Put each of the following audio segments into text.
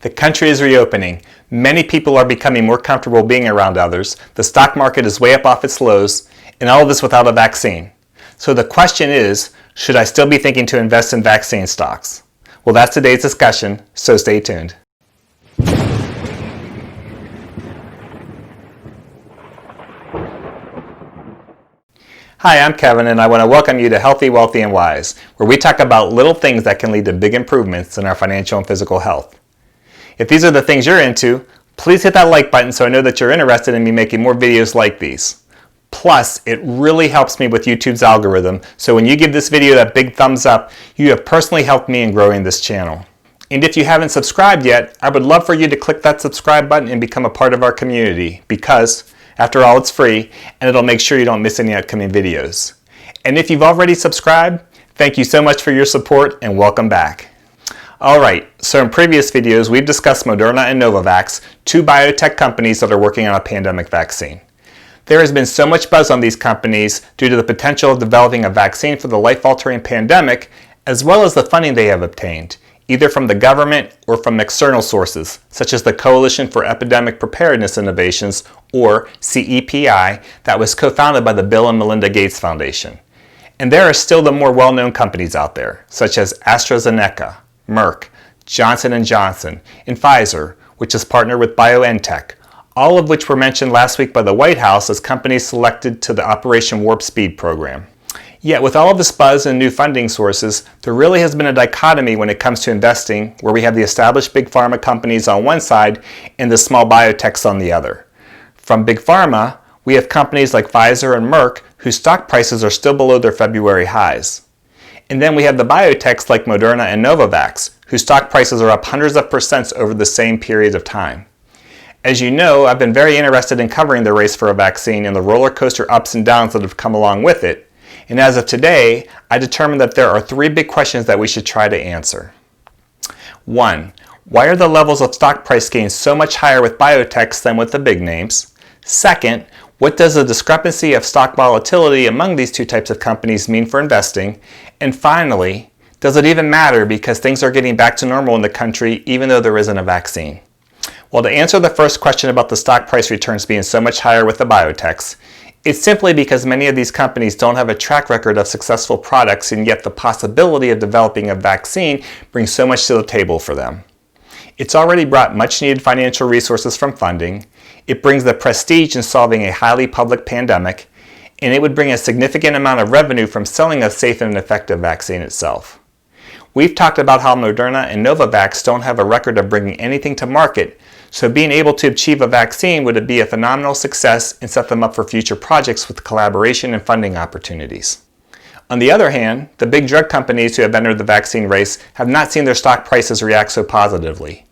The country is reopening. Many people are becoming more comfortable being around others. The stock market is way up off its lows, and all of this without a vaccine. So the question is, should I still be thinking to invest in vaccine stocks? Well, that's today's discussion, so stay tuned. Hi, I'm Kevin, and I want to welcome you to Healthy, Wealthy, and Wise, where we talk about little things that can lead to big improvements in our financial and physical health. If these are the things you're into, please hit that like button so I know that you're interested in me making more videos like these. Plus, it really helps me with YouTube's algorithm, so when you give this video that big thumbs up, you have personally helped me in growing this channel. And if you haven't subscribed yet, I would love for you to click that subscribe button and become a part of our community, because after all, it's free, and it'll make sure you don't miss any upcoming videos. And if you've already subscribed, thank you so much for your support, and welcome back. Alright, so in previous videos, we've discussed Moderna and Novavax, two biotech companies that are working on a pandemic vaccine. There has been so much buzz on these companies due to the potential of developing a vaccine for the life-altering pandemic, as well as the funding they have obtained, either from the government or from external sources, such as the Coalition for Epidemic Preparedness Innovations, or CEPI, that was co-founded by the Bill and Melinda Gates Foundation. And there are still the more well-known companies out there, such as AstraZeneca, Merck, Johnson & Johnson, and Pfizer, which is partnered with BioNTech, all of which were mentioned last week by the White House as companies selected to the Operation Warp Speed program. Yet with all of this buzz and new funding sources, there really has been a dichotomy when it comes to investing, where we have the established Big Pharma companies on one side and the small biotechs on the other. From Big Pharma, we have companies like Pfizer and Merck whose stock prices are still below their February highs. And then we have the biotechs like Moderna and Novavax, whose stock prices are up hundreds of percents over the same period of time. As you know, I've been very interested in covering the race for a vaccine and the roller coaster ups and downs that have come along with it. And as of today, I determined that there are three big questions that we should try to answer. 1. Why are the levels of stock price gains so much higher with biotechs than with the big names? 2, what does the discrepancy of stock volatility among these two types of companies mean for investing? And finally, does it even matter because things are getting back to normal in the country even though there isn't a vaccine? Well, to answer the first question about the stock price returns being so much higher with the biotechs, it's simply because many of these companies don't have a track record of successful products, and yet the possibility of developing a vaccine brings so much to the table for them. It's already brought much needed financial resources from funding, it brings the prestige in solving a highly public pandemic, and it would bring a significant amount of revenue from selling a safe and effective vaccine itself. We've talked about how Moderna and Novavax don't have a record of bringing anything to market, so being able to achieve a vaccine would be a phenomenal success and set them up for future projects with collaboration and funding opportunities. On the other hand, the big drug companies who have entered the vaccine race have not seen their stock prices react so positively.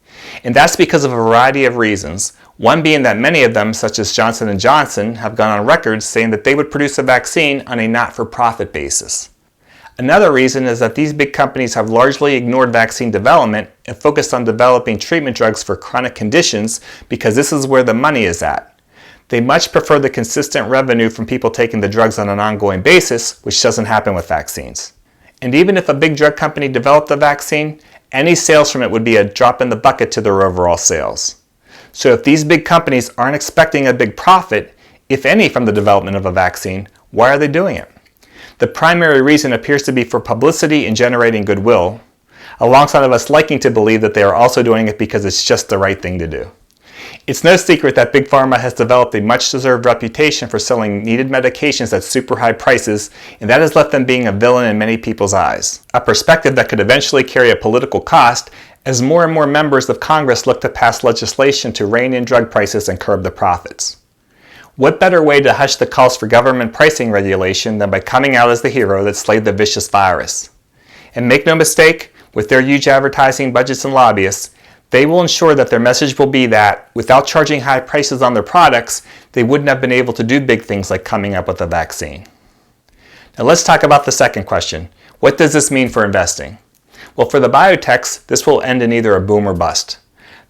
And that's because of a variety of reasons, one being that many of them, such as Johnson & Johnson, have gone on record saying that they would produce a vaccine on a not-for-profit basis. Another reason is that these big companies have largely ignored vaccine development and focused on developing treatment drugs for chronic conditions because this is where the money is at. They much prefer the consistent revenue from people taking the drugs on an ongoing basis, which doesn't happen with vaccines. And even if a big drug company developed a vaccine, any sales from it would be a drop in the bucket to their overall sales. So if these big companies aren't expecting a big profit, if any, from the development of a vaccine, why are they doing it? The primary reason appears to be for publicity and generating goodwill, alongside of us liking to believe that they are also doing it because it's just the right thing to do. It's no secret that Big Pharma has developed a much-deserved reputation for selling needed medications at super high prices, and that has left them being a villain in many people's eyes. A perspective that could eventually carry a political cost as more and more members of Congress look to pass legislation to rein in drug prices and curb the profits. What better way to hush the calls for government pricing regulation than by coming out as the hero that slayed the vicious virus? And make no mistake, with their huge advertising budgets and lobbyists, they will ensure that their message will be that, without charging high prices on their products, they wouldn't have been able to do big things like coming up with a vaccine. Now let's talk about the second question. What does this mean for investing? Well, for the biotechs, this will end in either a boom or bust.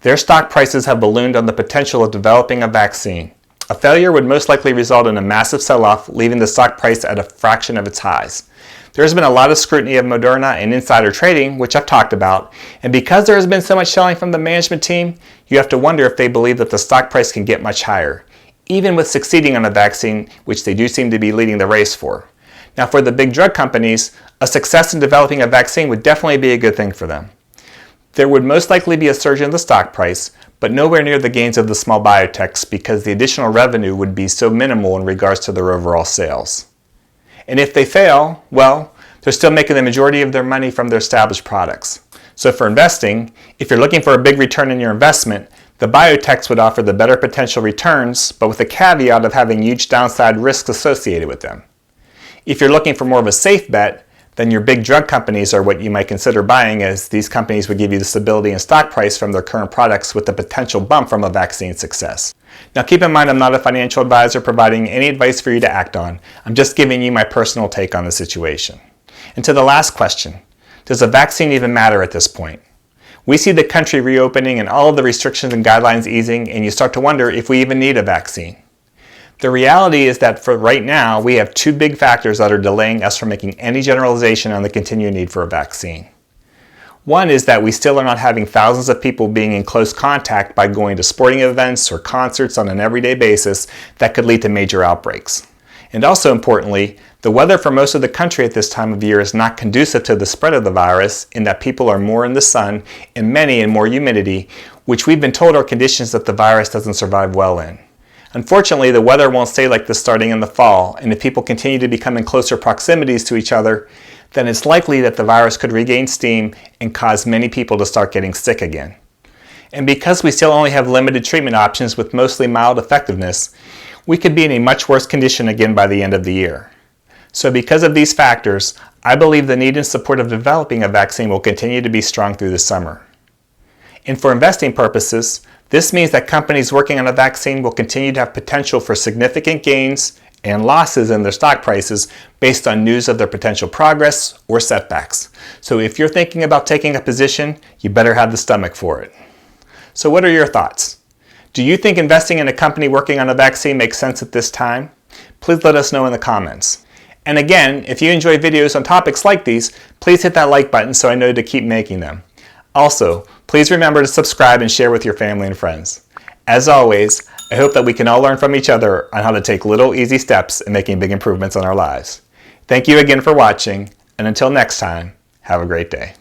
Their stock prices have ballooned on the potential of developing a vaccine. A failure would most likely result in a massive sell-off, leaving the stock price at a fraction of its highs. There's been a lot of scrutiny of Moderna and insider trading, which I've talked about, and because there has been so much selling from the management team, you have to wonder if they believe that the stock price can get much higher, even with succeeding on a vaccine, which they do seem to be leading the race for. Now, for the big drug companies, a success in developing a vaccine would definitely be a good thing for them. There would most likely be a surge in the stock price, but nowhere near the gains of the small biotechs because the additional revenue would be so minimal in regards to their overall sales. And if they fail, well, they're still making the majority of their money from their established products. So for investing, if you're looking for a big return in your investment, the biotechs would offer the better potential returns, but with the caveat of having huge downside risks associated with them. If you're looking for more of a safe bet, then your big drug companies are what you might consider buying, as these companies would give you the stability in stock price from their current products with the potential bump from a vaccine success. Now keep in mind, I'm not a financial advisor providing any advice for you to act on. I'm just giving you my personal take on the situation. And to the last question, does a vaccine even matter at this point? We see the country reopening and all of the restrictions and guidelines easing, and you start to wonder if we even need a vaccine. The reality is that for right now, we have two big factors that are delaying us from making any generalization on the continued need for a vaccine. One is that we still are not having thousands of people being in close contact by going to sporting events or concerts on an everyday basis that could lead to major outbreaks. And also importantly, the weather for most of the country at this time of year is not conducive to the spread of the virus, in that people are more in the sun and many in more humidity, which we've been told are conditions that the virus doesn't survive well in. Unfortunately, the weather won't stay like this starting in the fall, and if people continue to become in closer proximities to each other, then it's likely that the virus could regain steam and cause many people to start getting sick again. And because we still only have limited treatment options with mostly mild effectiveness, we could be in a much worse condition again by the end of the year. So because of these factors, I believe the need and support of developing a vaccine will continue to be strong through the summer. And for investing purposes, this means that companies working on a vaccine will continue to have potential for significant gains and losses in their stock prices based on news of their potential progress or setbacks. So if you're thinking about taking a position, you better have the stomach for it. So what are your thoughts? Do you think investing in a company working on a vaccine makes sense at this time? Please let us know in the comments. And again, if you enjoy videos on topics like these, please hit that like button so I know to keep making them. Also, please remember to subscribe and share with your family and friends. As always, I hope that we can all learn from each other on how to take little easy steps in making big improvements in our lives. Thank you again for watching, and until next time, have a great day.